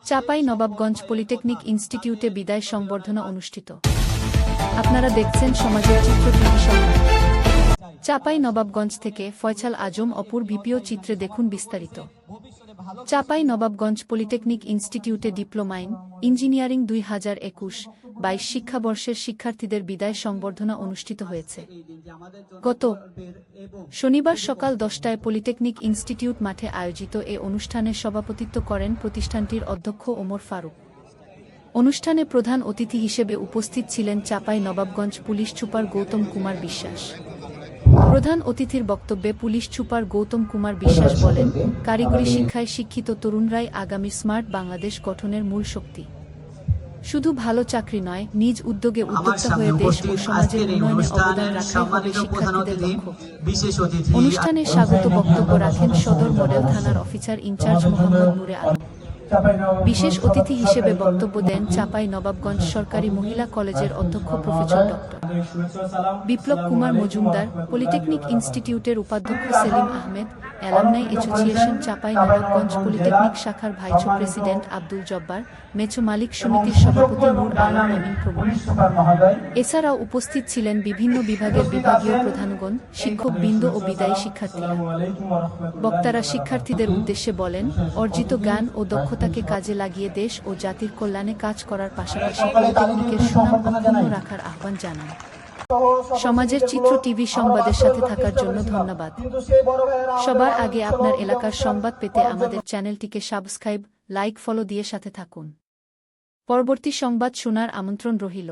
Chapai Nawabganj polytechnic ইনস্টিটিউটে বিদায় সংবর্ধনা অনুষ্ঠিত। আপনারা দেখছেন সমাজের চিত্র টিভি সংবাদ। চাঁপাই নবাবগঞ্জ থেকে ফয়সাল আজম অপুর ভিপিও চিত্রে দেখুন বিস্তারিত। চাঁপাই নবাবগঞ্জ পলিটেকনিক ইনস্টিটিউটে ডিপ্লোমা ইন ইঞ্জিনিয়ারিং 2021-22 শিক্ষাবর্ষের শিক্ষার্থীদের বিদায় সংবর্ধনা অনুষ্ঠিত হয়েছে। গত শনিবার সকাল 10টায় পলিটেকনিক ইনস্টিটিউট মাঠে আয়োজিত এ অনুষ্ঠানে সভাপতিত্ব করেন প্রতিষ্ঠানটির অধ্যক্ষ ওমর ফারুক। অনুষ্ঠানে প্রধান অতিথি হিসেবে উপস্থিত ছিলেন চাঁপাই নবাবগঞ্জ পুলিশ সুপার গৌতম কুমার বিশ্বাস। প্রধান অতিথির বক্তব্যে পুলিশ সুপার গৌতম কুমার বিশ্বাস বলেন, কারিগরি শিক্ষায় শিক্ষিত তরুণরাই আগামী স্মার্ট বাংলাদেশ গঠনের মূল শক্তি। শুধু ভালো চাকরি নয়, নিজ উদ্যোগে উদ্যোক্তা হয়ে দেশ ও সমাজের উন্নয়নে অবদান রাখাই হবে শিক্ষার্থীদের লক্ষ্য। অনুষ্ঠানে স্বাগত বক্তব্য রাখেন সদর মডেল থানার অফিসার ইনচার্জ মোহাম্মদ নূরে আলম। বিশেষ অতিথি হিসেবে বক্তব্য দেন চাঁপাই নবাবগঞ্জ সরকারি মহিলা কলেজের অধ্যক্ষ professor doctor Biplab Kumar Majumdar, polytechnic ইনস্টিটিউটের উপাধ্যক্ষ Selim Ahmed, alumni association Chapai Nawabganj polytechnic শাখার ভাইস প্রেসিডেন্ট আব্দুল জব্বার, মেছো মালিক সমিতির সভাপতি নূর আলম আমিন প্রমুখ। এছাড়াও উপস্থিত ছিলেন বিভিন্ন বিভাগের বিভাগীয় প্রধানগণ, শিক্ষকবৃন্দ ও বিদায়ী শিক্ষার্থীরা। বক্তারা শিক্ষার্থীদের উদ্দেশ্যে বলেন, অর্জিত জ্ঞান ও দক্ষতাকে কাজে লাগিয়ে দেশ ও জাতির কল্যাণে কাজ করার পাশাপাশি পলিটেকনিকের সুনাম অক্ষুণ্ণ রাখার আহ্বান জানান। সমাজের চিত্র টিভি সংবাদের সাথে থাকার জন্য ধন্যবাদ। সবার আগে আপনার এলাকার সংবাদ পেতে আমাদের চ্যানেলটিকে সাবস্ক্রাইব, লাইক, ফলো দিয়ে সাথে থাকুন। পরবর্তী সংবাদ শোনার আমন্ত্রণ রহিল।